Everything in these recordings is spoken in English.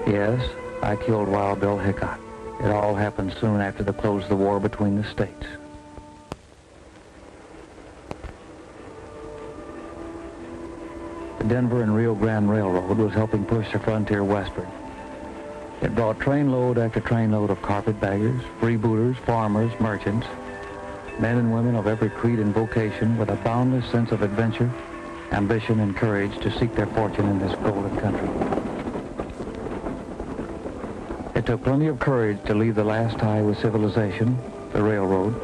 Yes, I killed Wild Bill Hicock. It all happened soon after the close of the war between the states. The Denver and Rio Grande Railroad was helping push the frontier westward. It brought trainload after trainload of carpetbaggers, freebooters, farmers, merchants, men and women of every creed and vocation with a boundless sense of adventure, ambition, and courage to seek their fortune in this golden country. It took plenty of courage to leave the last tie with civilization, the railroad,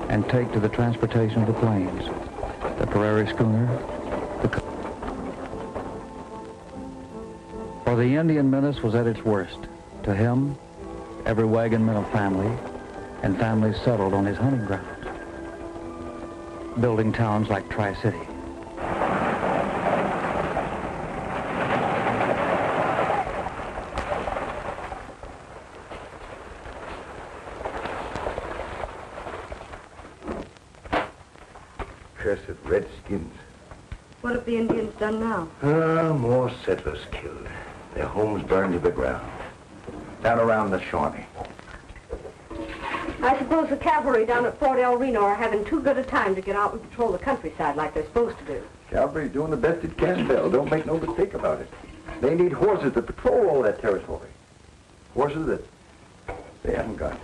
and take to the transportation of the plains, the prairie schooner, the... For the Indian menace was at its worst. To him, every wagon meant a family, and families settled on his hunting grounds, building towns like Tri-City. Cursed redskins. What have the Indians done now? More settlers killed. Their homes burned to the ground. Down around the Shawnee. I suppose the cavalry down at Fort El Reno are having too good a time to get out and patrol the countryside like they're supposed to do. Cavalry's doing the best it can, Bill. Don't make no mistake about it. They need horses to patrol all that territory. Horses that they haven't got.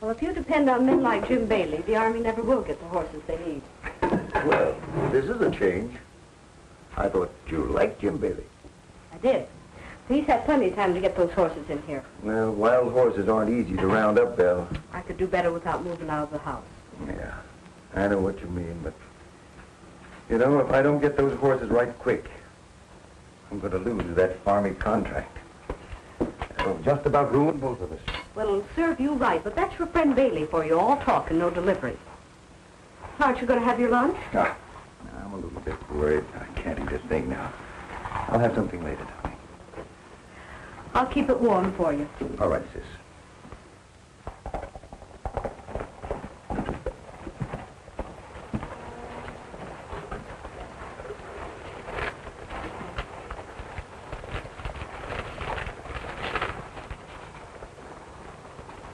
Well, if you depend on men like Jim Bailey, the Army never will get the horses they need. Well, this is a change. I thought you liked Jim Bailey. I did. He's had plenty of time to get those horses in here. Well, wild horses aren't easy to round up, Bill. I could do better without moving out of the house. Yeah, I know what you mean, but... You know, if I don't get those horses right quick, I'm going to lose that Army contract. It'll just about ruin both of us. Well, it'll serve you right, but that's your friend Bailey for you. All talk and no delivery. Aren't you going to have your lunch? Ah, I'm a little bit worried. I can't eat a thing now. I'll have something later, darling. I'll keep it warm for you. All right, sis.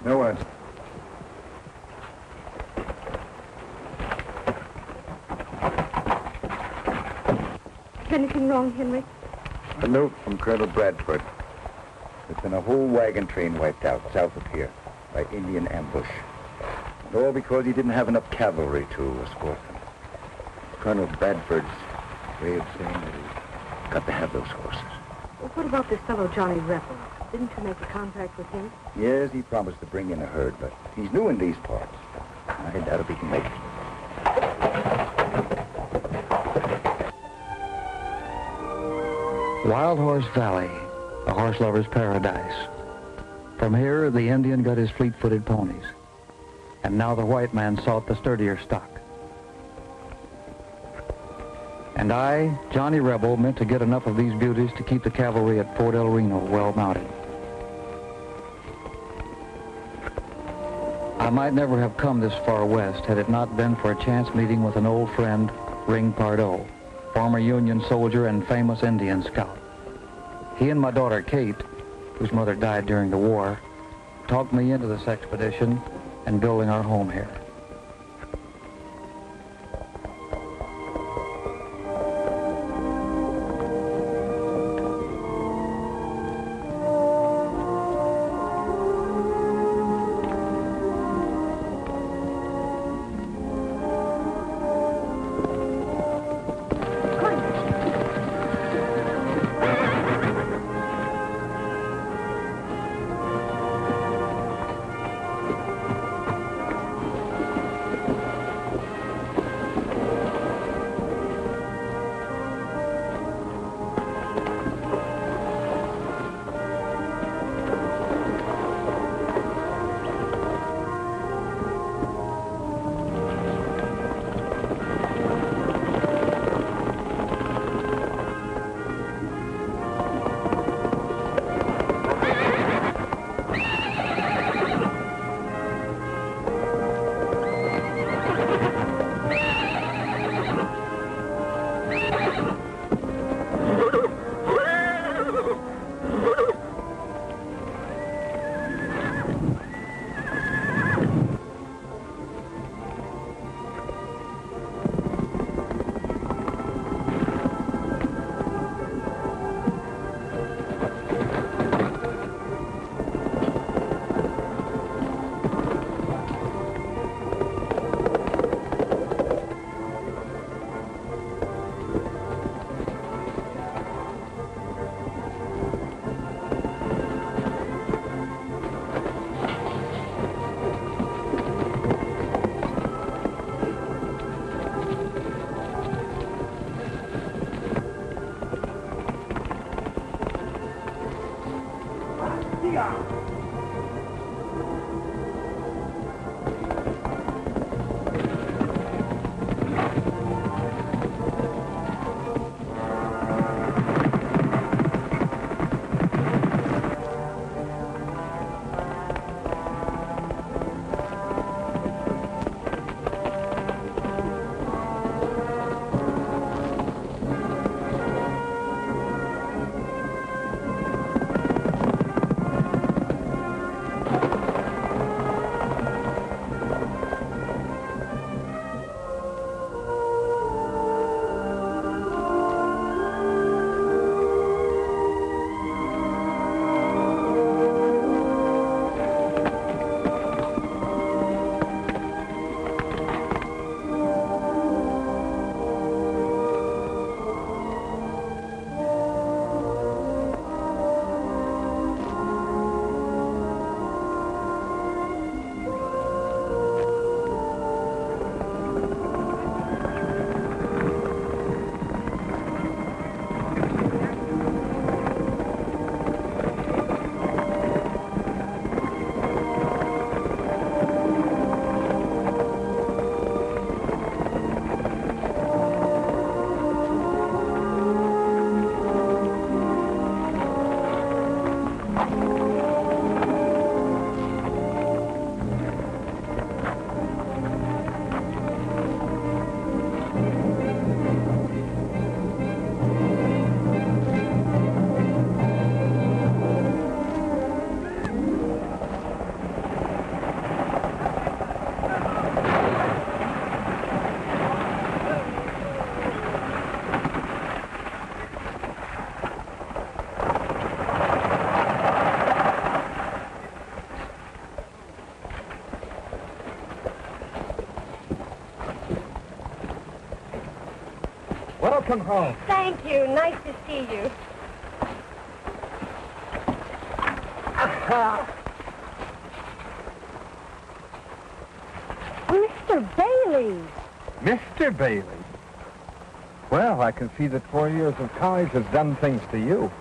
No answer. Is anything wrong, Henry? A note from Colonel Bradford. There's been a whole wagon train wiped out south of here by Indian ambush. And all because he didn't have enough cavalry to escort them. Colonel Bradford's way of saying that he's got to have those horses. Well, what about this fellow Johnny Rebel? Didn't you make a contract with him? Yes, he promised to bring in a herd, but he's new in these parts. I doubt if he can make it. Wild Horse Valley, a horse lover's paradise. From here, the Indian got his fleet-footed ponies. And now the white man sought the sturdier stock. And I, Johnny Rebel, meant to get enough of these beauties to keep the cavalry at Fort El Reno well mounted. I might never have come this far west had it not been for a chance meeting with an old friend, Ring Pardo, former Union soldier and famous Indian scout. He and my daughter, Kate, whose mother died during the war, talked me into this expedition and building our home here. Welcome home. Thank you. Nice to see you. Mr. Bailey. Mr. Bailey? Well, I can see that 4 years of college has done things to you.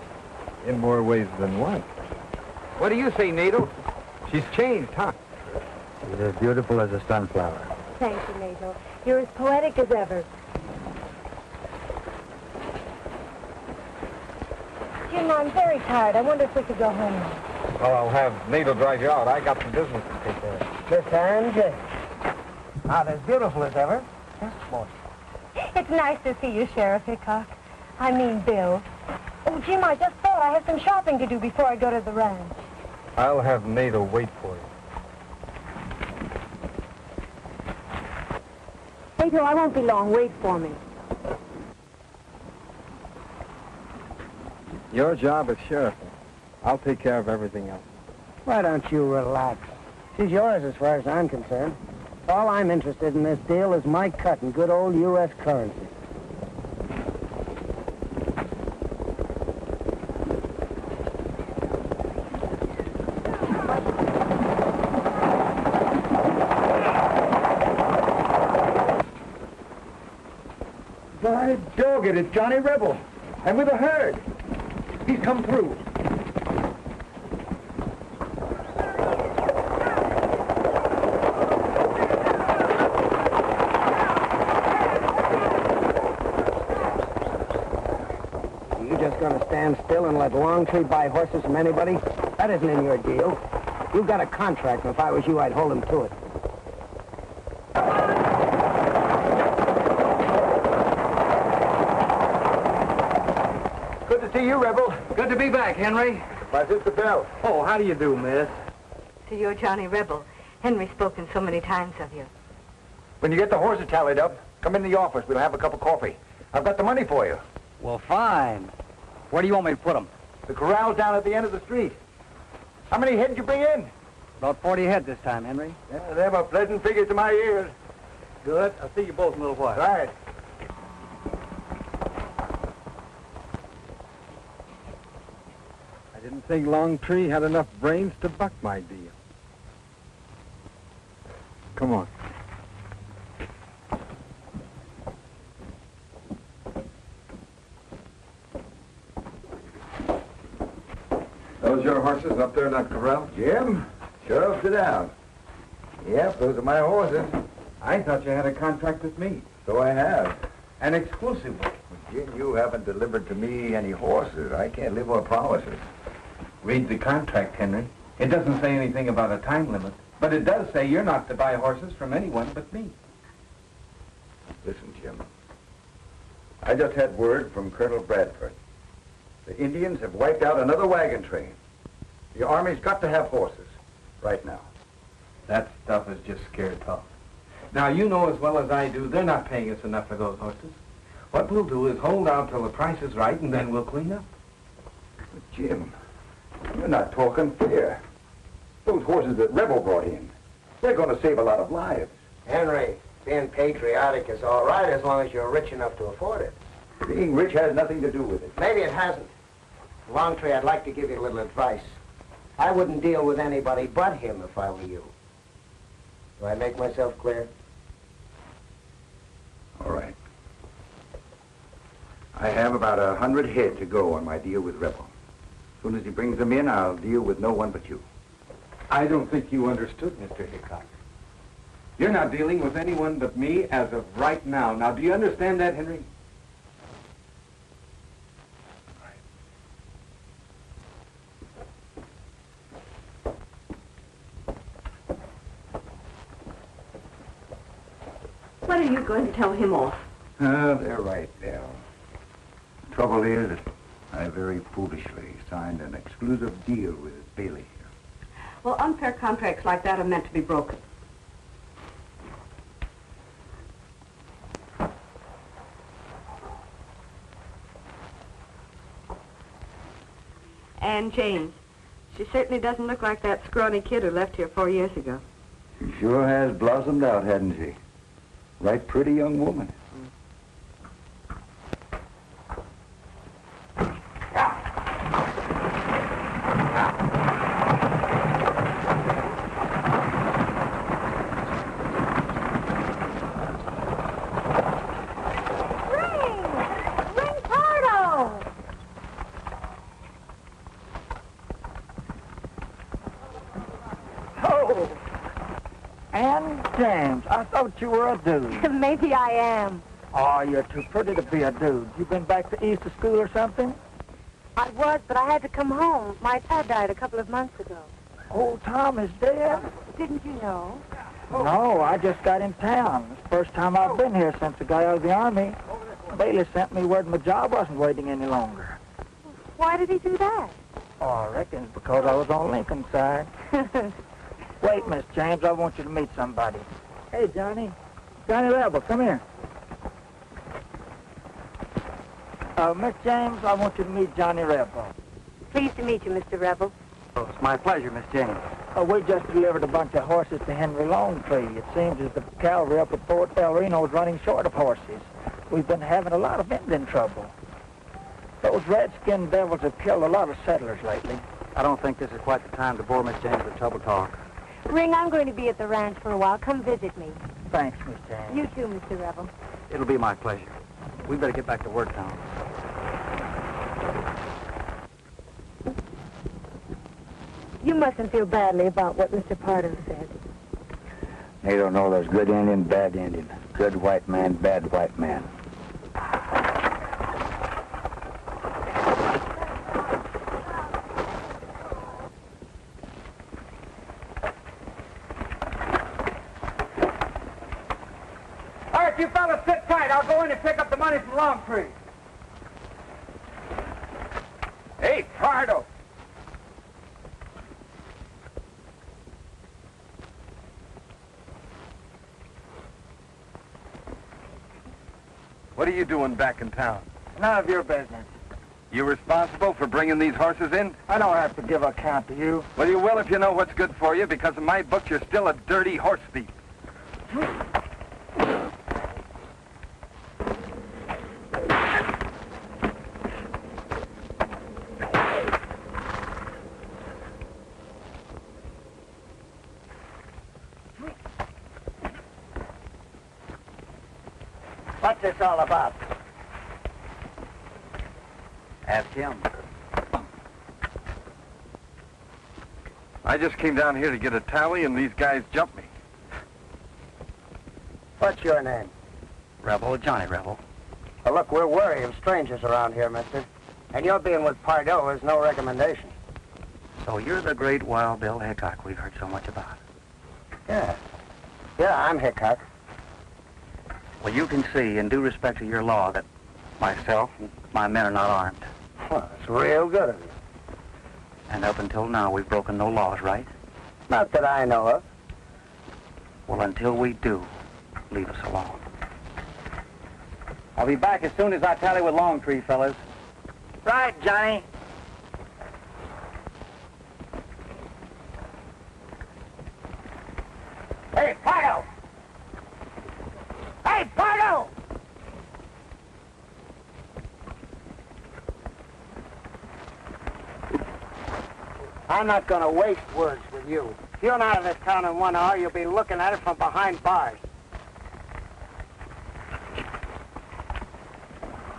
In more ways than one. What do you say, Nato? She's changed, huh? She's as beautiful as a sunflower. Thank you, Nato. You're as poetic as ever. Jim, I'm very tired. I wonder if we could go home now. Well, I'll have Nato drive you out. I got some business to take care of. Miss Angie. Not as beautiful as ever. Just one. It's nice to see you, Sheriff Hicock. I mean, Bill. Oh, Jim, I just thought I have some shopping to do before I go to the ranch. I'll have Nato wait for you. Nato, I won't be long. Wait for me. Your job is sheriff. I'll take care of everything else. Why don't you relax? She's yours as far as I'm concerned. All I'm interested in this deal is my cut in good old U.S. currency. By dog it, it's Johnny Rebel. I'm with a herd. He's come through. You just gonna stand still and let Longtree buy horses from anybody? That isn't in your deal. You've got a contract, and if I was you, I'd hold him to it. Good to see you, Rebel. Good to be back, Henry. My sister Belle. Oh, how do you do, miss? So you're Johnny Rebel. Henry's spoken so many times of you. When you get the horses tallied up, come in the office. We'll have a cup of coffee. I've got the money for you. Well, fine. Where do you want me to put them? The corral's down at the end of the street. How many head did you bring in? About 40 head this time, Henry. Yeah, they're a pleasant figure to my ears. Good. I'll see you both in a little while. Right. I didn't think Longtree had enough brains to buck my deal. Come on. Those your horses up there in that corral? Jim, sure, sit down. Yep, those are my horses. I thought you had a contract with me. So I have. An exclusive one. Jim, you haven't delivered to me any horses. I can't live on promises. Read the contract, Henry. It doesn't say anything about a time limit, but it does say you're not to buy horses from anyone but me. Listen, Jim. I just had word from Colonel Bradford. The Indians have wiped out another wagon train. The Army's got to have horses right now. That stuff is just scared talk. Now, you know as well as I do, they're not paying us enough for those horses. What we'll do is hold out till the price is right, and then we'll clean up. But Jim, you're not talking fair. Those horses that Rebel brought in, they're going to save a lot of lives. Henry, being patriotic is all right as long as you're rich enough to afford it. Being rich has nothing to do with it. Maybe it hasn't. Longtree, I'd like to give you a little advice. I wouldn't deal with anybody but him if I were you. Do I make myself clear? All right. I have about 100 head to go on my deal with Rebel. As soon as he brings them in, I'll deal with no one but you. I don't think you understood, Mr. Hicock. You're not dealing with anyone but me as of right now. Now, do you understand that, Henry? What are you going to tell him off? They're right, Dell. The trouble is that I very foolishly signed an exclusive deal with Bailey here. Well, unfair contracts like that are meant to be broken. And James, she certainly doesn't look like that scrawny kid who left here 4 years ago. She sure has blossomed out, hasn't she? Right pretty young woman. James, I thought you were a dude. Maybe I am. Oh, you're too pretty to be a dude. You been back to Easter school or something? I was, but I had to come home. My dad died a couple of months ago. Old Tom is dead? Didn't you know? No, I just got in town. It's the first time I've been here since the guy out of the Army. Bailey sent me word my job wasn't waiting any longer. Why did he do that? Oh, I reckon it's because I was on Lincoln's side. Wait, Miss James, I want you to meet somebody. Hey, Johnny. Johnny Rebel, come here. Miss James, I want you to meet Johnny Rebel. Pleased to meet you, Mr. Rebel. Oh, it's my pleasure, Miss James. We just delivered a bunch of horses to Henry Longtree. It seems as the cavalry up at Fort Del Reno is running short of horses. We've been having a lot of Indian trouble. Those redskin devils have killed a lot of settlers lately. I don't think this is quite the time to bore Miss James with trouble talk. Ring, I'm going to be at the ranch for a while. Come visit me. Thanks, Miss James. You too, Mr. Rebel. It'll be my pleasure. We better get back to work now. You mustn't feel badly about what Mr. Pardo said. They don't know there's good Indian, bad Indian. Good white man, bad white man. All right, you fellas sit tight. I'll go in and pick up the money from Longtree. Hey, Pardo. What are you doing back in town? None of your business. You responsible for bringing these horses in? I don't have to give account to you. Well, you will if you know what's good for you, because in my book, you're still a dirty horse thief. What's this all about? Ask him. I just came down here to get a tally, and these guys jumped me. What's your name? Rebel, Johnny Rebel. Well, look, we're wary of strangers around here, mister. And your being with Pardo is no recommendation. So you're the great Wild Bill Hicock we've heard so much about. Yeah. Yeah, I'm Hicock. Well, you can see, in due respect to your law, that myself and my men are not armed. Well, it's real good of you. And up until now, we've broken no laws, right? Not that I know of. Well, until we do, leave us alone. I'll be back as soon as I tally with Longtree, fellas. Right, Johnny. Hey, Pardo! Hey, Pardo! I'm not going to waste words with you. If you're not out of this town in 1 hour, you'll be looking at it from behind bars.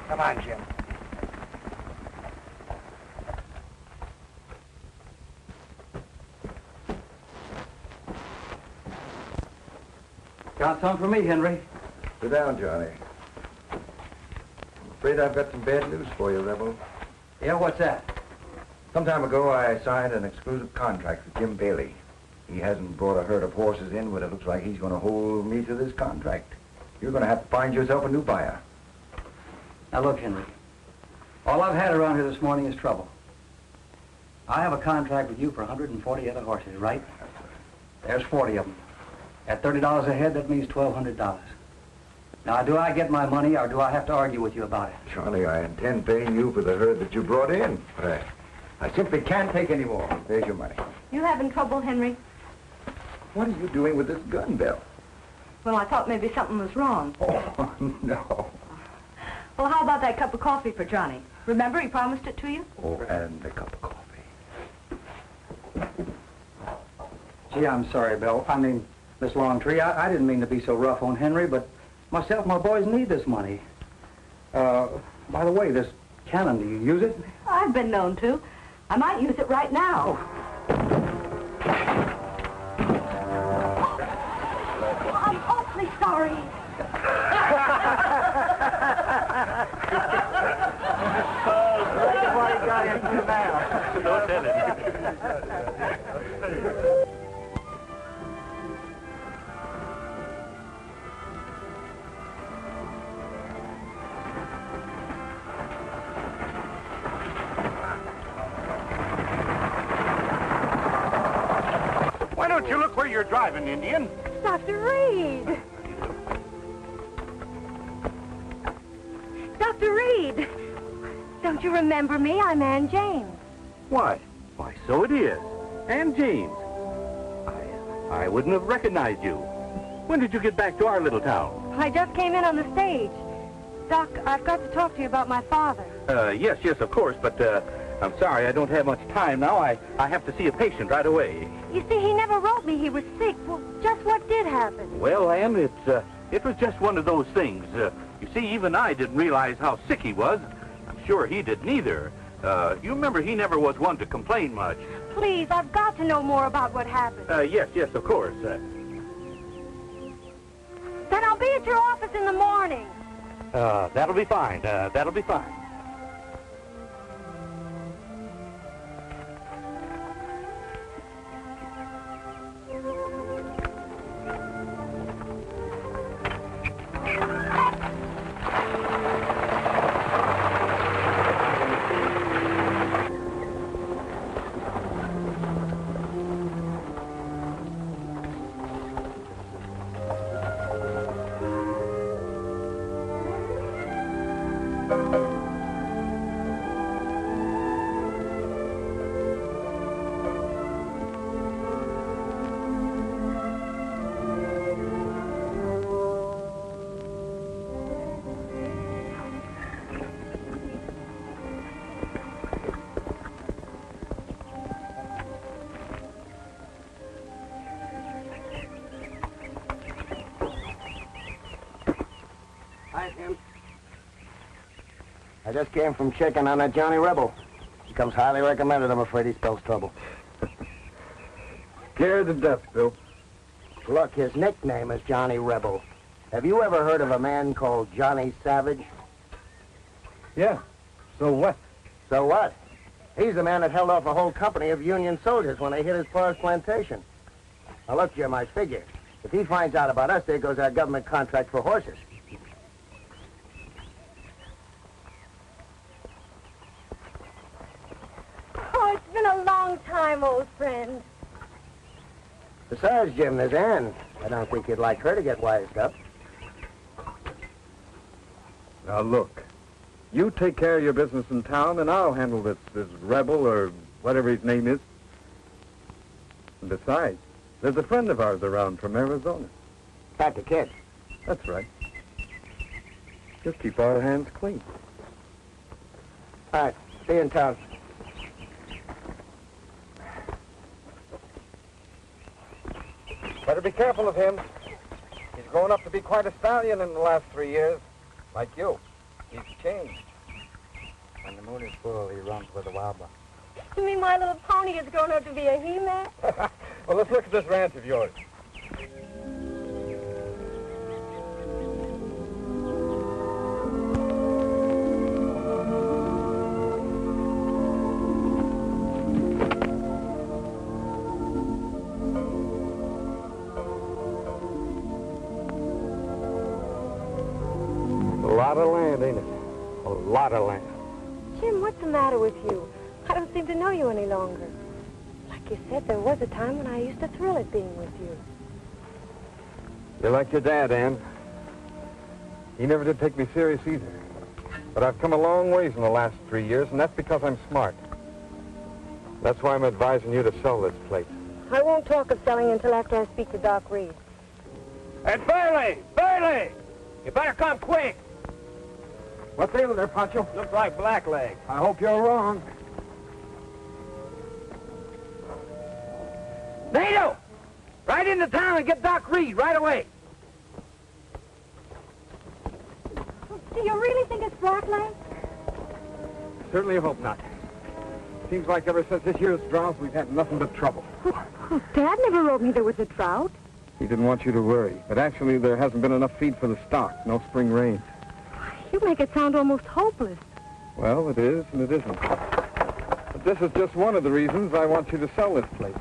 Come on, Jim. Got some for me, Henry. Sit down, Johnny. I'm afraid I've got some bad news for you, Rebel. Yeah, what's that? Some time ago, I signed an exclusive contract with Jim Bailey. He hasn't brought a herd of horses in, but it looks like he's going to hold me to this contract. You're going to have to find yourself a new buyer. Now, look, Henry. All I've had around here this morning is trouble. I have a contract with you for 140 other horses, right? There's 40 of them. At $30 a head, that means $1,200. Now, do I get my money, or do I have to argue with you about it? Charlie, I intend paying you for the herd that you brought in. But I simply can't take any more. There's your money. You having trouble, Henry? What are you doing with this gun, Bill? Well, I thought maybe something was wrong. Oh, no. Well, how about that cup of coffee for Johnny? Remember, he promised it to you? Oh, and a cup of coffee. Gee, I'm sorry, Bill. I mean, Miss Longtree, I didn't mean to be so rough on Henry, but myself and my boys need this money. By the way, this cannon, do you use it? I've been known to. I might use it right now. Oh, I'm awfully sorry. What he got into now? Don't tell it. Why don't you look where you're driving, Indian? Dr. Reed. Dr. Reed. Don't you remember me? I'm Ann James. Why, so it is. And James. I wouldn't have recognized you. When did you get back to our little town? I just came in on the stage. Doc, I've got to talk to you about my father. Yes, of course, but I'm sorry I don't have much time now. I have to see a patient right away. You see, he never wrote me he was sick. Well, just what did happen? Well, Ann, it was just one of those things. You see, even I didn't realize how sick he was. I'm sure he didn't either. You remember he never was one to complain much. Please, I've got to know more about what happened. Yes, of course. Then I'll be at your office in the morning. That'll be fine. That'll be fine. I just came from checking on that Johnny Rebel. He comes highly recommended. I'm afraid he spells trouble. Scared to death, Bill. Look, his nickname is Johnny Rebel. Have you ever heard of a man called Johnny Savage? Yeah. So what? So what? He's the man that held off a whole company of Union soldiers when they hit his forest plantation. Now, look, Jim, I figure. If he finds out about us, there goes our government contract for horses. Oh, it's been a long time, old friend. Besides, Jim, there's Ann. I don't think you'd like her to get wised up. Now, look. You take care of your business in town, and I'll handle this rebel or whatever his name is. And besides, there's a friend of ours around from Arizona. That's the kid. That's right. Just keep our hands clean. All right, see you in town. Better be careful of him. He's grown up to be quite a stallion in the last 3 years. Like you. He's changed. When the moon is full, he runs with the wildlife. You mean my little pony has grown up to be a he-man? Well, let's look at this ranch of yours. A lot of land, ain't it? A lot of land. Jim, what's the matter with you? I don't seem to know you any longer. Like you said, there was a time when I used to thrill at being with you. You're like your dad, Ann. He never did take me serious either. But I've come a long ways in the last 3 years, and that's because I'm smart. That's why I'm advising you to sell this place. I won't talk of selling until after I speak to Doc Reed. Hey, Bailey! Bailey! You better come quick. What's ailing there, Pancho? Looks like blackleg. I hope you're wrong. Nato! Right into town and get Doc Reed right away. Do you really think it's blackleg? Certainly hope not. Seems like ever since this year's drought, we've had nothing but trouble. Oh, Dad never wrote me there was a drought. He didn't want you to worry, but actually there hasn't been enough feed for the stock. No spring rain. You make it sound almost hopeless. Well, it is and it isn't. But this is just one of the reasons I want you to sell this place.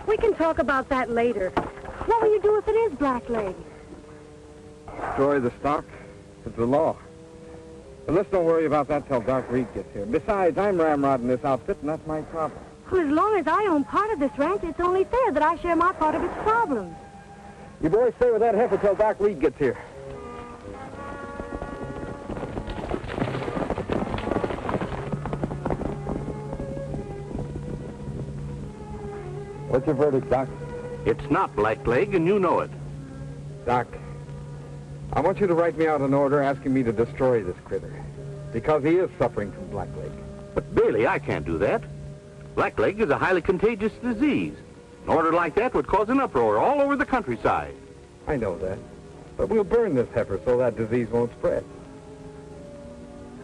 We can talk about that later. What will you do if it is blackleg? Destroy the stock. It's the law. But let's don't worry about that till Doc Reed gets here. Besides, I'm ramrodding this outfit, and that's my problem. Well, as long as I own part of this ranch, it's only fair that I share my part of its problems. You boys stay with that heifer till Doc Reed gets here. What's your verdict, Doc? It's not blackleg, and you know it. Doc, I want you to write me out an order asking me to destroy this critter. Because he is suffering from blackleg. But, Bailey, I can't do that. Blackleg is a highly contagious disease. An order like that would cause an uproar all over the countryside. I know that. But we'll burn this heifer so that disease won't spread.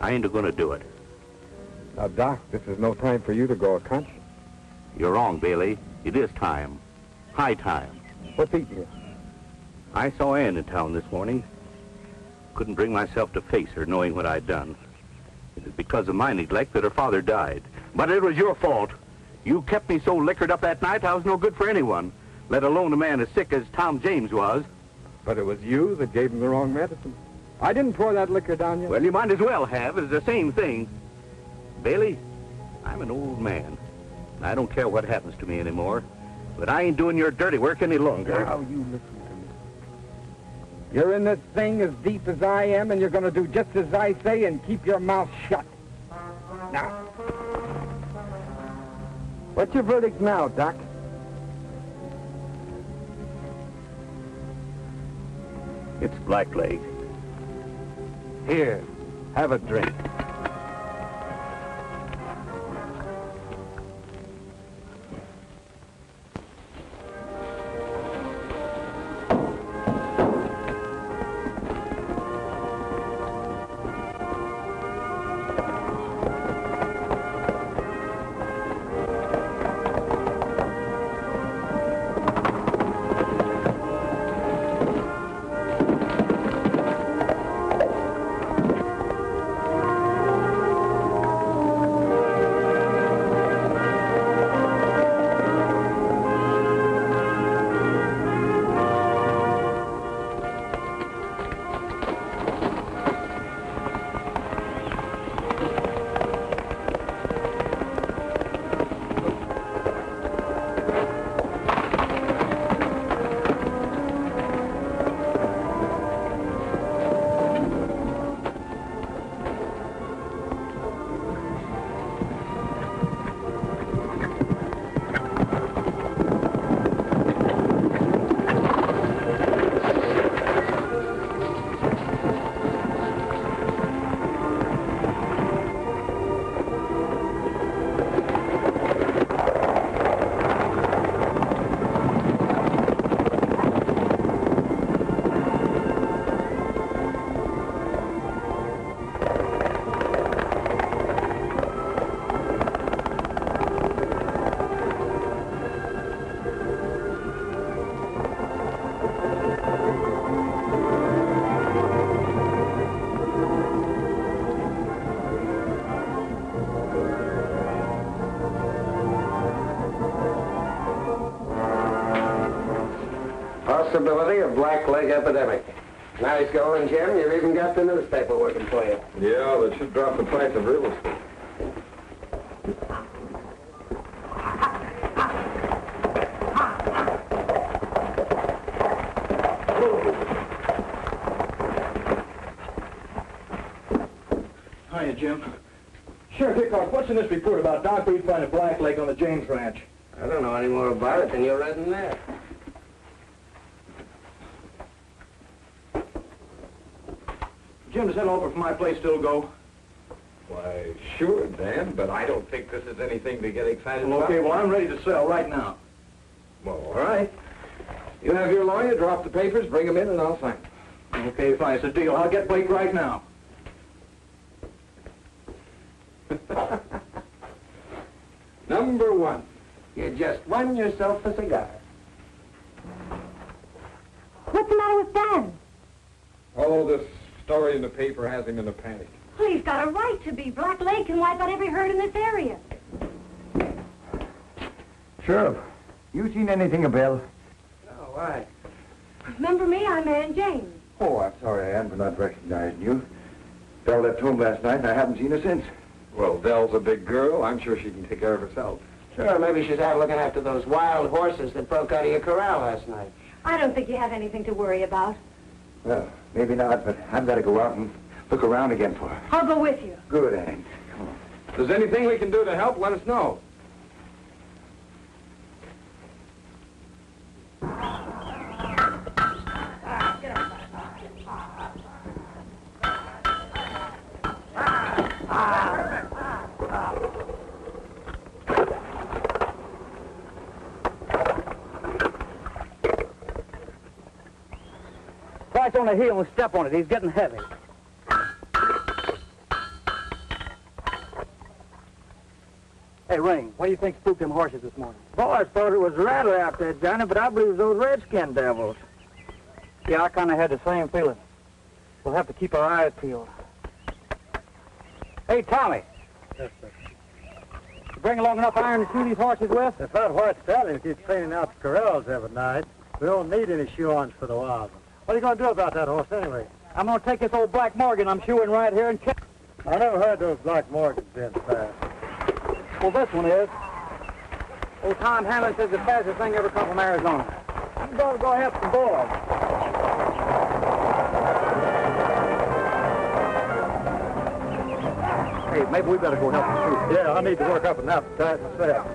I ain't going to do it. Now, Doc, this is no time for you to go a conscience. You're wrong, Bailey. It is time. High time. What's eating you? I saw Ann in town this morning. Couldn't bring myself to face her knowing what I'd done. It was because of my neglect that her father died. But it was your fault. You kept me so liquored up that night I was no good for anyone, let alone a man as sick as Tom James was. But it was you that gave him the wrong medicine. I didn't pour that liquor down you. Well, you might as well have. It's the same thing. Bailey, I'm an old man. I don't care what happens to me anymore. But I ain't doing your dirty work any longer. Now you listen to me. You're in this thing as deep as I am, and you're going to do just as I say and keep your mouth shut. Now. What's your verdict now, Doc? It's blackleg. Here, have a drink. possibility of black leg epidemic. Nice going, Jim. You've even got the newspaper working for you. Yeah, that should drop the price of real estate. Hiya, Jim. Sheriff Hicock, what's in this report about Doc Reed finding black leg on the James Ranch? I don't know any more about it than you read in there. Jim, does that offer from my place still go? Why, sure, Dan, but I don't think this is anything to get excited about. Okay, well, I'm ready to sell right now. Well, all right. You have your lawyer drop the papers, bring them in, and I'll sign them. Okay, fine. It's a deal. I'll get Blake right now. Number one. You just won yourself a cigar. What's the matter with Dan? Oh, this story in the paper has him in a panic. Well, he's got a right to be. Black Leg can wipe out every herd in this area. Sheriff, you seen anything of Bill? No, why? Remember me? I'm Ann James. Oh, I'm sorry, Ann, for not recognizing you. Belle left home last night, and I haven't seen her since. Well, Dell's a big girl. I'm sure she can take care of herself. Sure, maybe she's out looking after those wild horses that broke out of your corral last night. I don't think you have anything to worry about. Well, maybe not, but I've got to go out and look around again for her. I'll go with you. Good, Ann. Come on. If there's anything we can do to help, let us know. Right on the heel and step on it. He's getting heavy. Hey, Ring, what do you think spooked them horses this morning? Boys thought it was a rattler out there, Johnny, but I believe it was those redskin devils. Yeah, I kind of had the same feeling. We'll have to keep our eyes peeled. Hey, Tommy. Yes, sir. You bring along enough iron to shoe these horses with? If that white stallion keeps cleaning out the corrals every night, we don't need any shoe-ons for the wild ones. What are you going to do about that horse anyway? I'm going to take this old Black Morgan I'm shoeing right here and kick. I never heard those Black Morgans being fast. Well, this one is. Old Tom Hammond says the fastest thing ever come from Arizona. I'm going to go help the boys. Hey, maybe we better go help them, too. Yeah, I need to work up an appetite myself.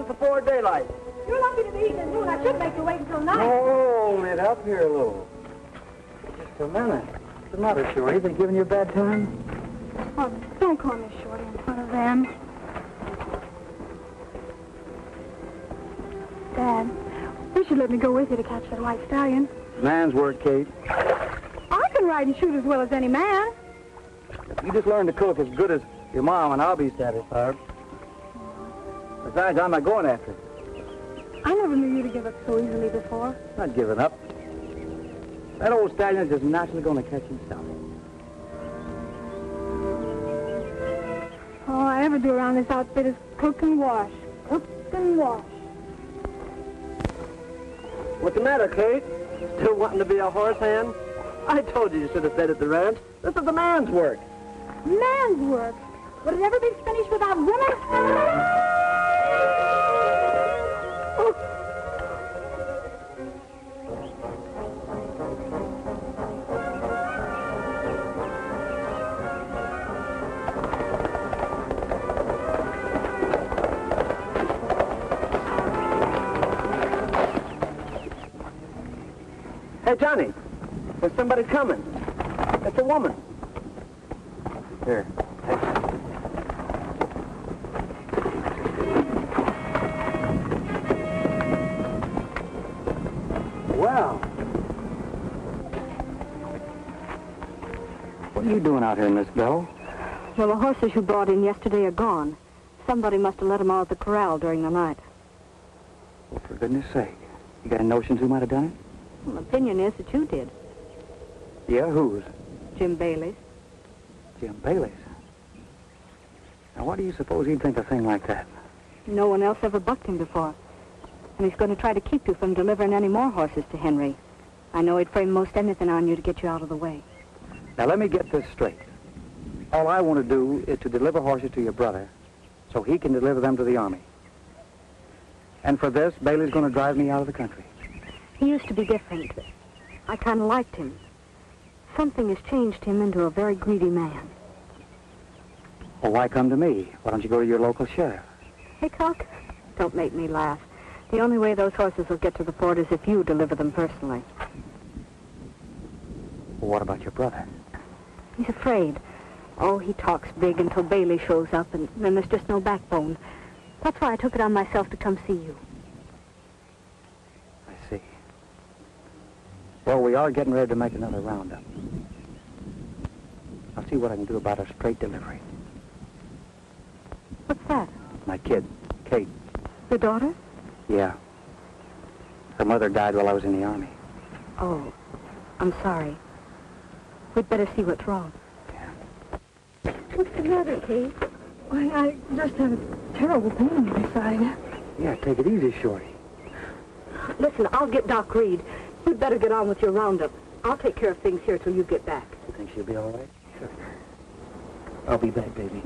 Before daylight. You're lucky to be eating at noon. I should make you wait until night. Hold it up here a little. Just a minute. What's the matter, Shorty? They giving you a bad time? Oh, don't call me Shorty in front of them. Dad, you should let me go with you to catch that white stallion. Man's word, Kate. I can ride and shoot as well as any man. If you just learn to cook as good as your mom, and I'll be satisfied. Besides, I'm not going after it. I never knew you to give up so easily before. Not giving up. That old stallion is just naturally going to catch himself. All I ever do around this outfit is cook and wash. Cook and wash. What's the matter, Kate? Still wanting to be a horse hand? I told you should have stayed at the ranch. This is the man's work. Man's work? Would it ever be finished without women? Hey, Johnny, there's somebody coming. It's a woman. Here. Well. What are you doing out here, Miss Bell? Well, the horses you brought in yesterday are gone. Somebody must have let them out of the corral during the night. Well, for goodness sake. You got any notions who might have done it? Well, the opinion is that you did. Yeah, whose? Jim Bailey's. Jim Bailey's. Now, what do you suppose he'd think of a thing like that? No one else ever bucked him before. And he's going to try to keep you from delivering any more horses to Henry. I know he'd frame most anything on you to get you out of the way. Now, let me get this straight. All I want to do is to deliver horses to your brother so he can deliver them to the Army. And for this, Bailey's going to drive me out of the country. He used to be different. I kind of liked him. Something has changed him into a very greedy man. Well, why come to me? Why don't you go to your local sheriff? Hicock, don't make me laugh. The only way those horses will get to the fort is if you deliver them personally. Well, what about your brother? He's afraid. Oh, he talks big until Bailey shows up, and then there's just no backbone. That's why I took it on myself to come see you. I see. Well, we are getting ready to make another roundup. I'll see what I can do about a straight delivery. What's that? My kid, Kate. Your daughter? Yeah. Her mother died while I was in the Army. Oh, I'm sorry. We'd better see what's wrong. Yeah. What's the matter, Kate? Why, I just have a terrible pain in my side. Yeah, take it easy, Shorty. Listen, I'll get Doc Reed. You'd better get on with your roundup. I'll take care of things here till you get back. You think she'll be all right? Sure. I'll be back, baby.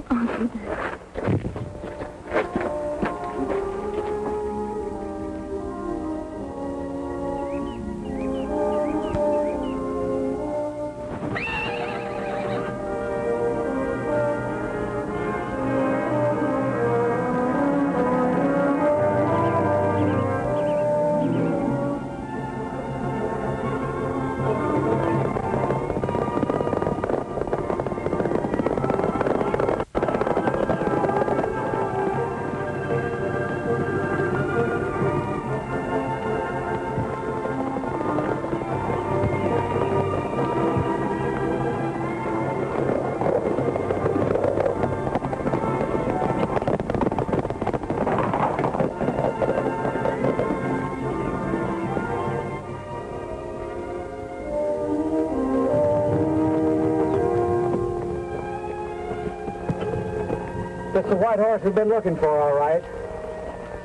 That's the white horse we've been looking for, all right.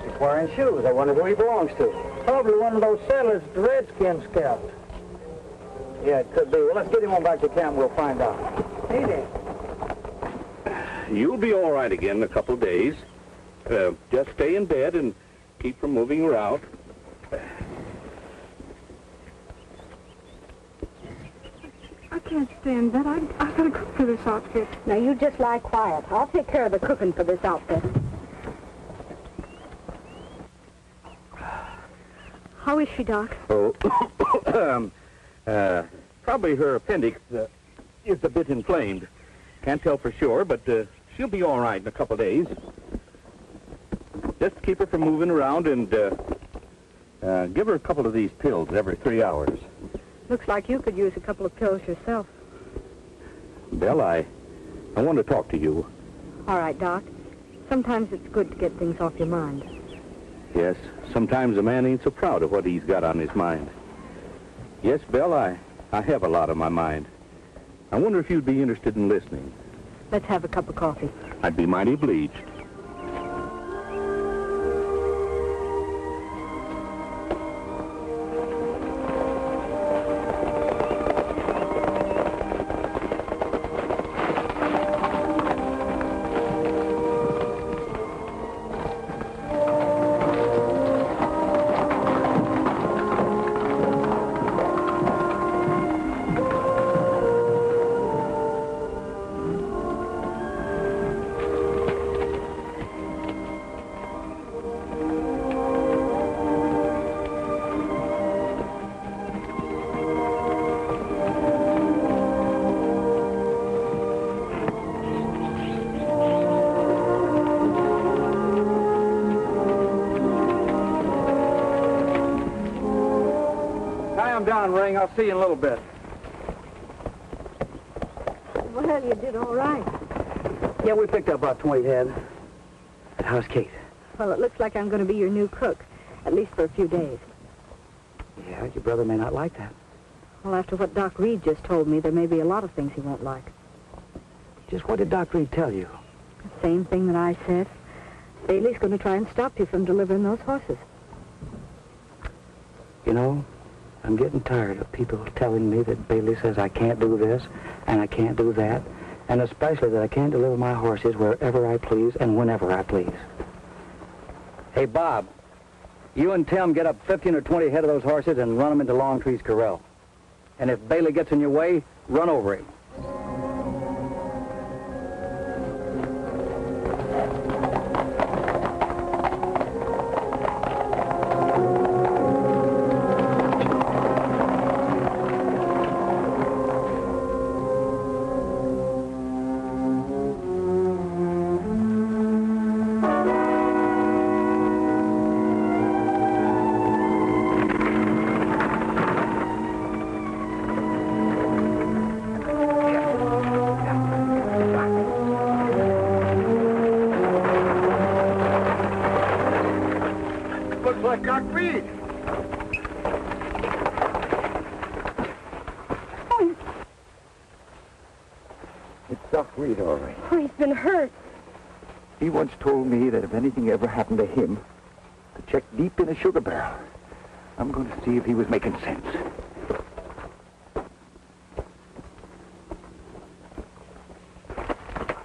He's wearing shoes. I wonder who he belongs to. Probably one of those settlers the Redskins scalped. Yeah, it could be. Well, let's get him on back to camp and we'll find out. Hey there. You'll be all right again in a couple of days. Just stay in bed and keep from moving around. I can't stand that. I've got to cook for this outfit. Now, you just lie quiet. I'll take care of the cooking for this outfit. How is she, Doc? Oh, probably her appendix is a bit inflamed. Can't tell for sure, but she'll be all right in a couple of days. Just keep her from moving around and give her a couple of these pills every 3 hours. Looks like you could use a couple of pills yourself. Belle, I want to talk to you. All right, Doc. Sometimes it's good to get things off your mind. Yes, sometimes a man ain't so proud of what he's got on his mind. Yes, Belle, I have a lot on my mind. I wonder if you'd be interested in listening. Let's have a cup of coffee. I'd be mighty obliged. down, Ring. I'll see you in a little bit. Well, you did all right. Yeah, we picked up about 20 head. How's Kate? Well, it looks like I'm going to be your new cook, at least for a few days. Yeah, your brother may not like that. Well, after what Doc Reed just told me, there may be a lot of things he won't like. Just what did Doc Reed tell you? The same thing that I said. Bailey's going to try and stop you from delivering those horses. You know, I'm getting tired of people telling me that Bailey says I can't do this and I can't do that, and especially that I can't deliver my horses wherever I please and whenever I please. Hey, Bob, you and Tim get up 15 or 20 head of those horses and run them into Longtree's corral. And if Bailey gets in your way, run over him. Oh, he's been hurt. He once told me that if anything ever happened to him, to check deep in a sugar barrel. I'm going to see if he was making sense.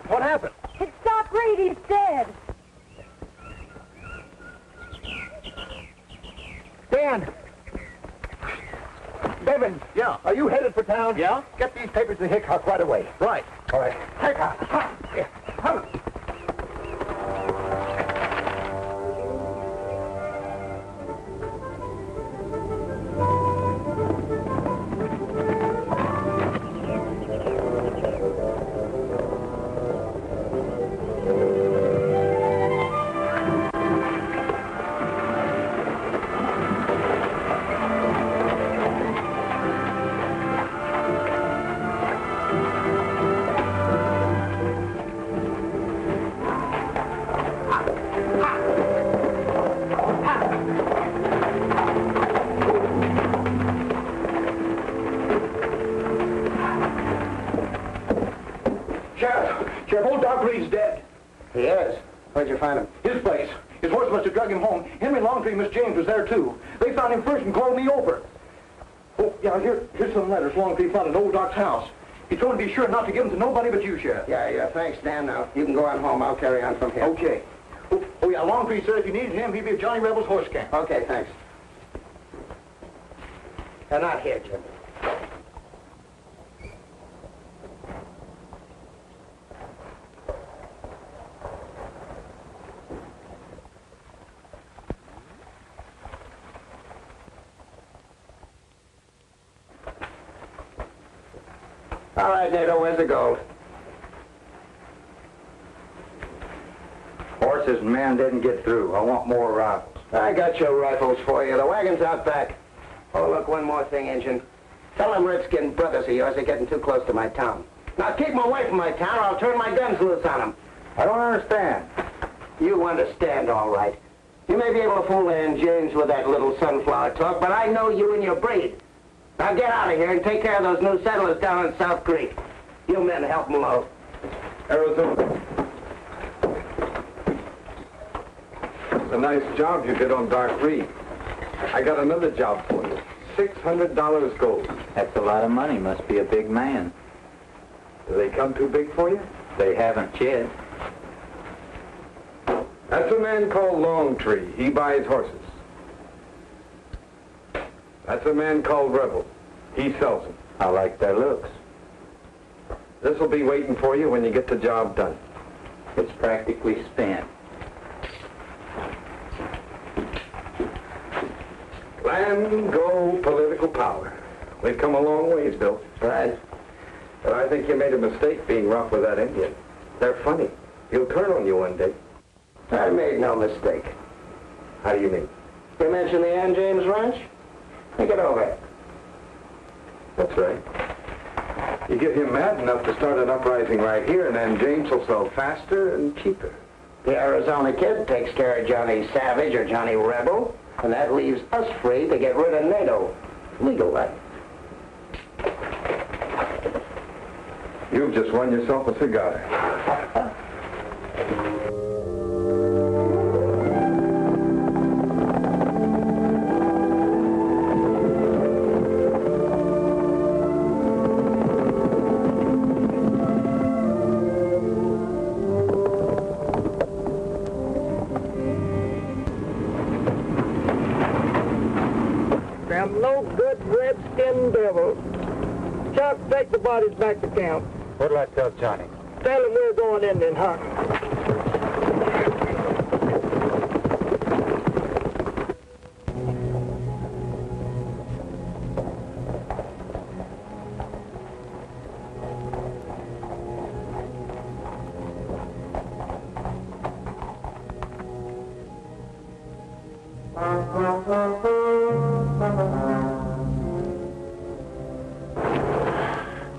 What happened? It's Doc Reed. He's dead. Dan! Bevan! Yeah? Are you headed for town? Yeah? Get these papers to Hicock right away. Right. All right. Hicock! Here, come. Sheriff, old Doc Reed's dead. He is? Where'd you find him? His place. His horse must have drug him home. Henry Longtree and Miss James was there, too. They found him first and called me over. Oh, yeah, here's some letters Longtree found at old Doc's house. He told me to be sure not to give them to nobody but you, Sheriff. Yeah, thanks, Dan. Now, you can go on home. I'll carry on from here. Okay. Oh, yeah, Longtree said if you needed him, he'd be at Johnny Rebel's horse camp. Okay, thanks. They're not here, Jim. All right, Nato, where's the gold? Horses and men didn't get through. I want more rifles. I got your rifles for you. The wagon's out back. Oh, look, one more thing, Injun. Tell them redskin brothers of yours are getting too close to my town. Now, keep them away from my town or I'll turn my guns loose on them. I don't understand. You understand, all right. You may be able to fool Ann James with that little sunflower talk, but I know you and your breed. Now get out of here and take care of those new settlers down in South Creek. You men help them out. Arizona. It's a nice job you did on Doc Reed. I got another job for you. $600 gold. That's a lot of money. Must be a big man. Do they come too big for you? They haven't yet. That's a man called Longtree. He buys horses. That's a man called Rebel. He sells them. I like their looks. This'll be waiting for you when you get the job done. It's practically spent. Land, gold, political power. We've come a long ways, Bill. Right. But I think you made a mistake being rough with that Indian. They're funny. He'll turn on you one day. I made no mistake. How do you mean? You mentioned the Ann James Ranch? Think it over. That's right. You get him mad enough to start an uprising right here, and then James will sell faster and cheaper. The Arizona Kid takes care of Johnny Savage or Johnny Rebel, and that leaves us free to get rid of NATO. Legal, right? You've just won yourself a cigar. Them no good red-skinned devils. Chuck, take the bodies back to camp. What'll I tell Johnny? Tell him we're going Indian hunting.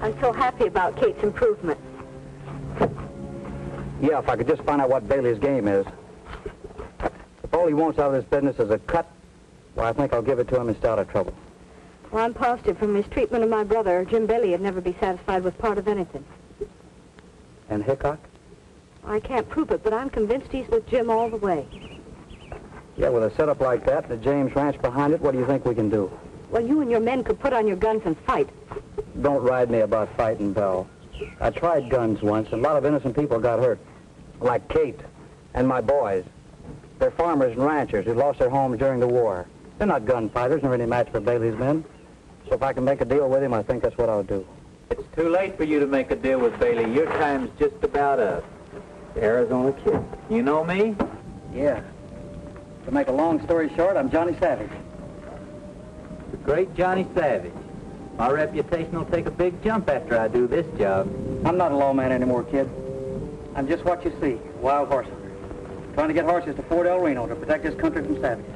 I'm so happy about Kate's improvement. Yeah, if I could just find out what Bailey's game is. If all he wants out of this business is a cut, well, I think I'll give it to him and stay out of trouble. Well, I'm positive from his treatment of my brother, Jim Bailey would never be satisfied with part of anything. And Hicock? I can't prove it, but I'm convinced he's with Jim all the way. Yeah, with a setup like that, the James Ranch behind it, what do you think we can do? Well, you and your men could put on your guns and fight. Don't ride me about fighting, Belle. I tried guns once, and a lot of innocent people got hurt. Like Kate and my boys. They're farmers and ranchers who lost their homes during the war. They're not gunfighters nor any match for Bailey's men. So if I can make a deal with him, I think that's what I'll do. It's too late for you to make a deal with Bailey. Your time's just about up. The Arizona Kid. You know me? Yeah. To make a long story short, I'm Johnny Savage. The great Johnny Savage. My reputation will take a big jump after I do this job. I'm not a lawman anymore, kid. I'm just what you see, wild horses. Trying to get horses to Fort El Reno to protect this country from savages.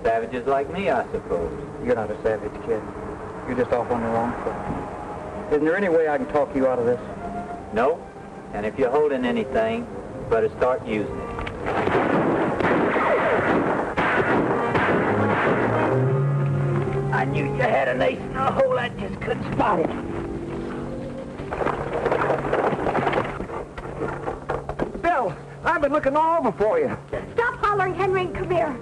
Savages like me, I suppose. You're not a savage, kid. You're just off on the wrong foot. Isn't there any way I can talk you out of this? No. And if you're holding anything, you better start using it. I knew you had an ace in the hole. I just couldn't spot it. Bill, I've been looking all over for you. Stop hollering, Henry, and come here.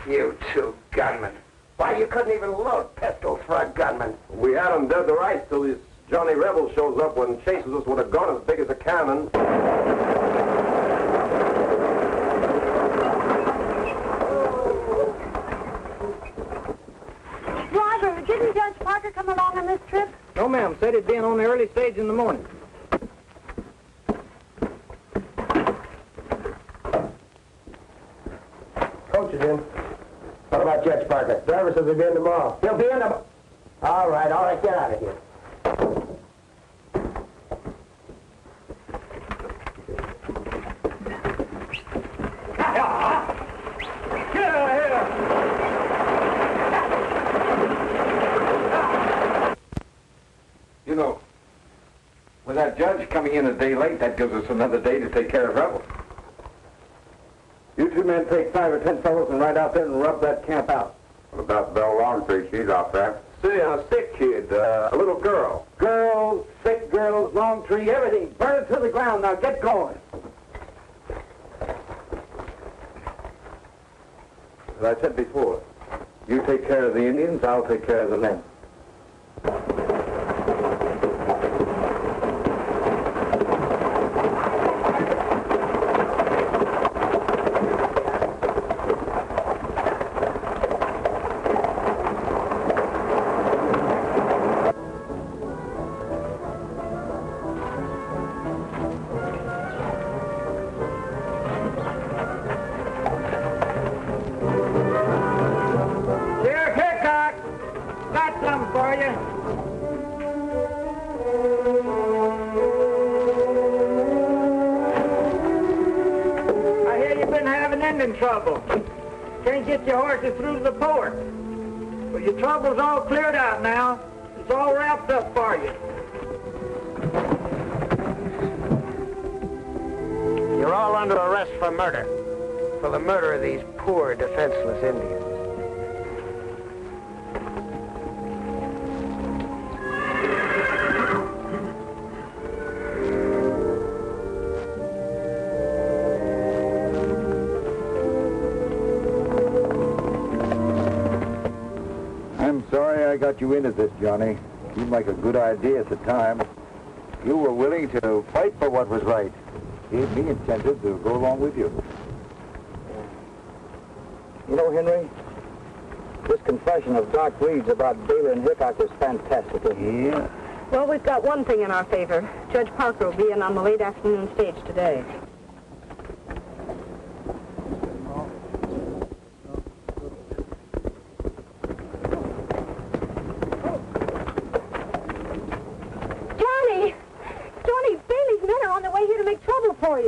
You two gunmen. Why, you couldn't even load pistols for a gunman. We had him dead to rights till this Johnny Rebel shows up and chases us with a gun as big as a cannon. Driver, didn't Judge Parker come along on this trip? No, ma'am. Said he'd be in on the early stage in the morning. Coach is in. What about Judge Parker? Driver says he'll be in tomorrow. He'll be in tomorrow. All right, get out of here. Get out of here! You know, with that judge coming in a day late, that gives us another day to take care of rebels. You two men take 5 or 10 fellows and ride out there and rub that camp out. What about Belle Longtree? She's out there. See, a sick kid, a little girl. Girls, sick girls, Longtree, everything. Burn it to the ground. Now get going. As I said before, you take care of the Indians, I'll take care of the men. Sheriff Hicock, that's in trouble. Can't get your horses through to the port. Well, your trouble's all cleared out now. It's all wrapped up for you. You're all under arrest for murder. For the murder of these poor, defenseless Indians. I'm sorry I got you into this, Johnny. Seemed like a good idea at the time. You were willing to fight for what was right. Gave me incentive to go along with you. You know, Henry, this confession of Doc Reed's about Bailey and Hicock was fantastic. Yeah? Well, we've got one thing in our favor. Judge Parker will be in on the late afternoon stage today.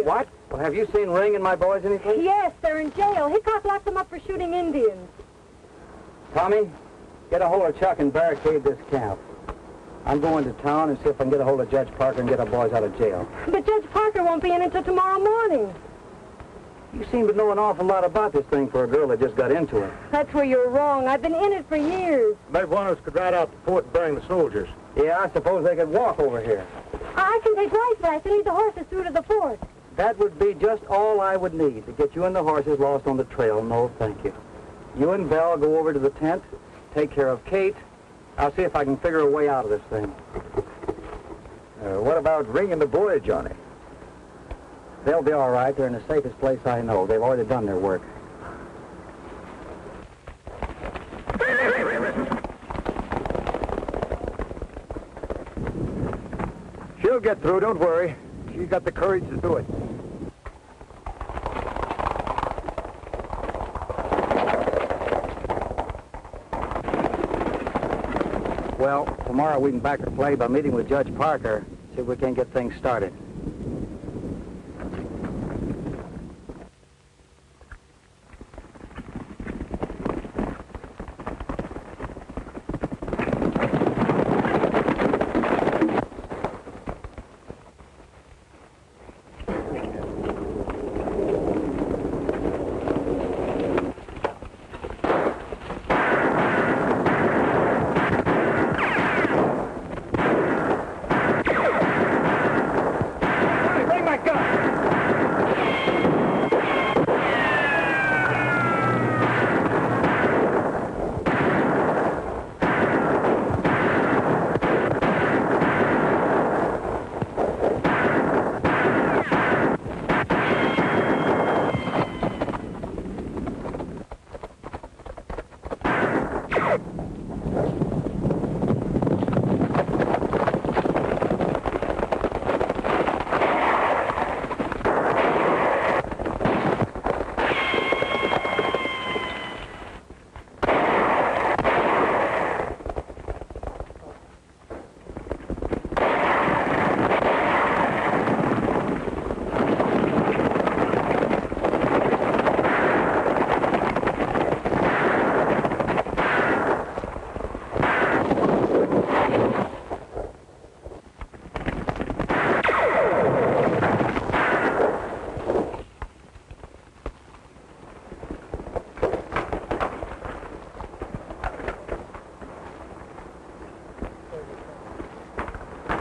What? Well, have you seen Ring and my boys anything? Yes, they're in jail. Hicock locked them up for shooting Indians. Tommy, get a hold of Chuck and barricade this camp. I'm going to town and see if I can get a hold of Judge Parker and get our boys out of jail. But Judge Parker won't be in until tomorrow morning. You seem to know an awful lot about this thing for a girl that just got into it. That's where you're wrong. I've been in it for years. Maybe one of us could ride out to port and bring the soldiers. Yeah, I suppose they could walk over here. I can take rice back to lead the horses through to the fort. That would be just all I would need to get you and the horses lost on the trail. No, thank you. You and Belle go over to the tent, take care of Kate. I'll see if I can figure a way out of this thing. What about Ring and the boys, Johnny? They'll be all right. They're in the safest place I know. They've already done their work. She'll get through, don't worry. She's got the courage to do it. Well, tomorrow we can back our play by meeting with Judge Parker, see if we can get things started.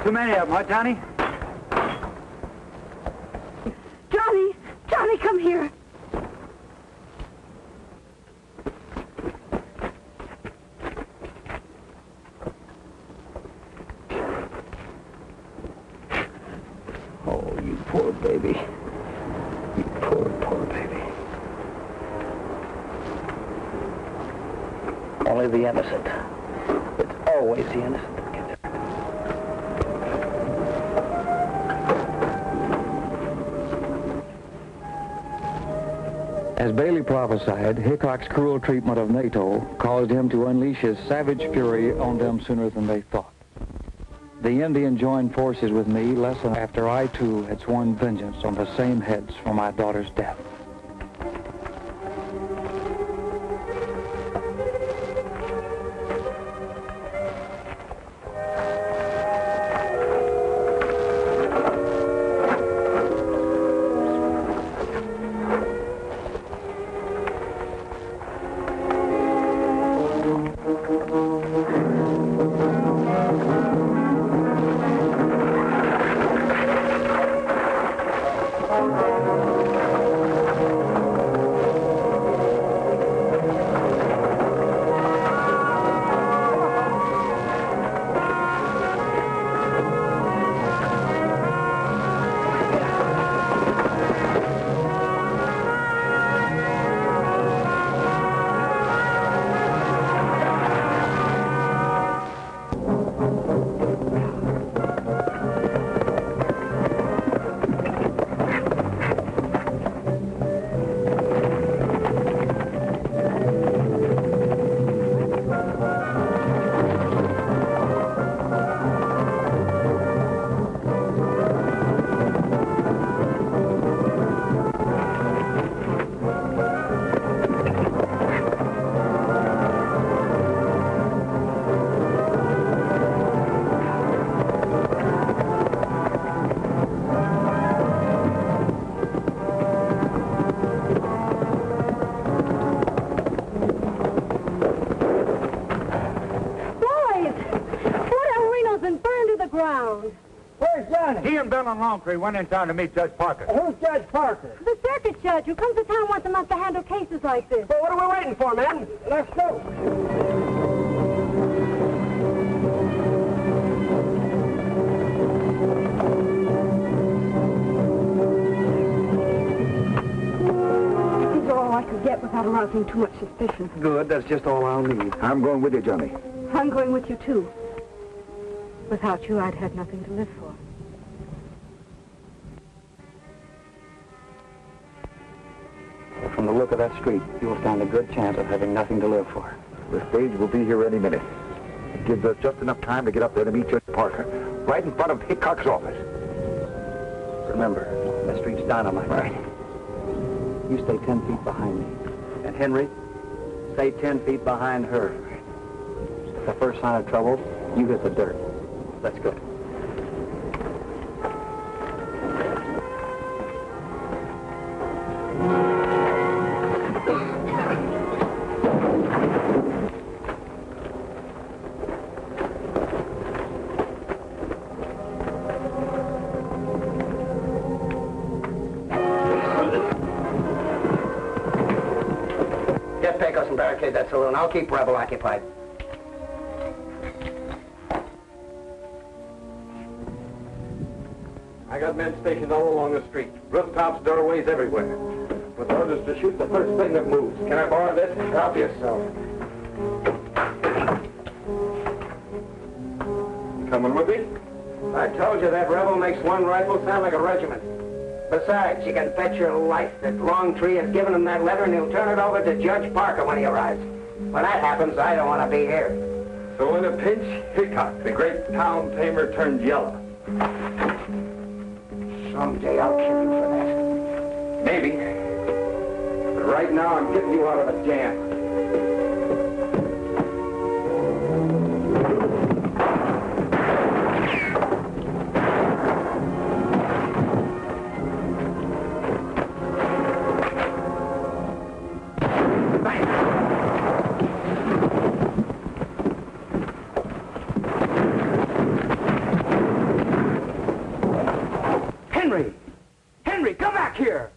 Too many of them, huh, Johnny? Johnny! Johnny, come here. Oh, you poor baby. You poor, poor baby. Only the innocent. It's always the innocent. As Bailey prophesied, Hicock's cruel treatment of NATO caused him to unleash his savage fury on them sooner than they thought. The Indian joined forces with me less than after I, too, had sworn vengeance on the same heads for my daughter's death. Where's Johnny? He and Bill and Longtree went in town to meet Judge Parker. Who's Judge Parker? The circuit judge who comes to town once a month to handle cases like this. Well, what are we waiting for, man? Let's go. These are all I could get without arousing too much suspicion. Good, that's just all I'll need. I'm going with you, Johnny. I'm going with you, too. Without you, I'd have nothing to live for. From the look of that street, you'll stand a good chance of having nothing to live for. The stage will be here any minute. It gives us just enough time to get up there to meet Judge Parker, right in front of Hicock's office. Remember, that street's dynamite. Right. You stay 10 feet behind me. And Henry, stay 10 feet behind her. At the first sign of trouble, you hit the dirt. Let's go. Get Pecos and barricade that saloon. I'll keep Rebel occupied. I got men stationed all along the street. Rooftops, doorways, everywhere. With orders to shoot the first thing that moves. Can I borrow this? Help yourself. Coming with me? I told you that Rebel makes one rifle sound like a regiment. Besides, you can bet your life that Longtree has given him that letter and he'll turn it over to Judge Parker when he arrives. When that happens, I don't want to be here. So in a pinch, Hicock, the great town tamer, turned yellow. Someday I'll kill you for that. Maybe. But right now, I'm getting you out of the jam. Henry, come back here!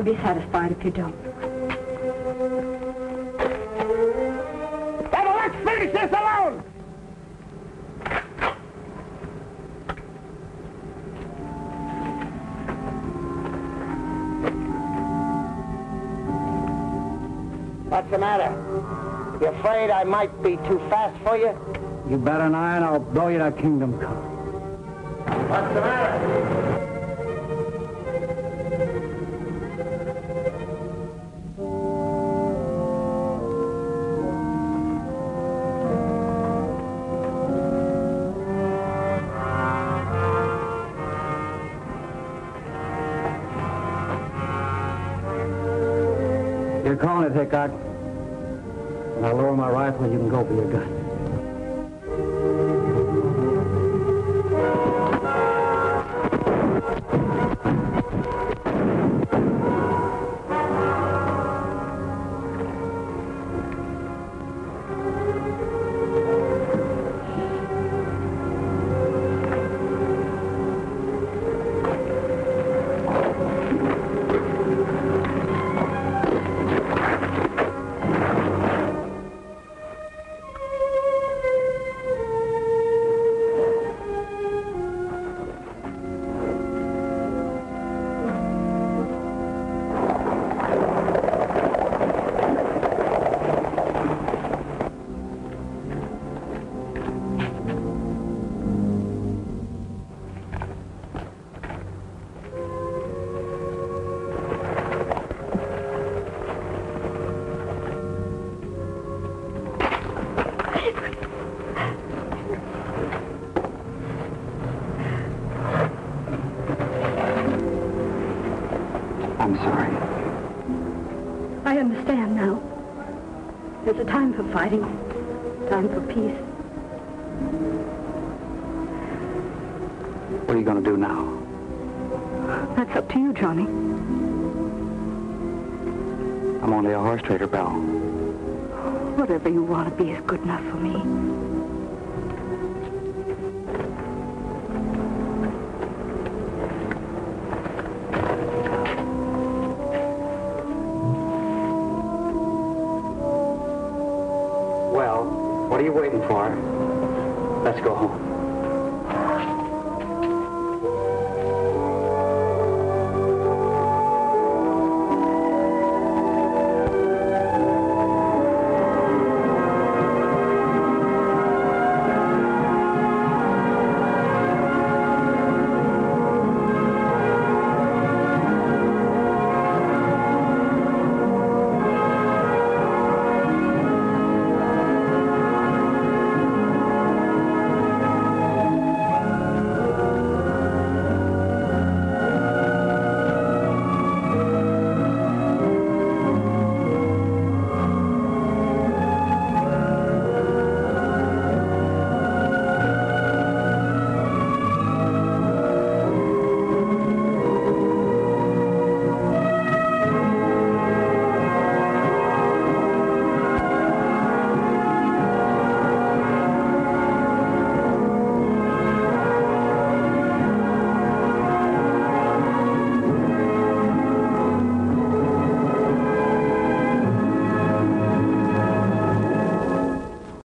never be satisfied if you don't. Well, let's finish this alone! What's the matter? You afraid I might be too fast for you? You bet an eye and I'll blow you to kingdom come. What's the matter? You're calling it, Hicock. When I lower my rifle, you can go for your gun. I'm sorry. I understand now. There's a time for fighting, time for peace. What are you going to do now? That's up to you, Johnny. I'm only a horse trader, Belle. Whatever you want to be is good enough for me. Well, what are you waiting for? Let's go home.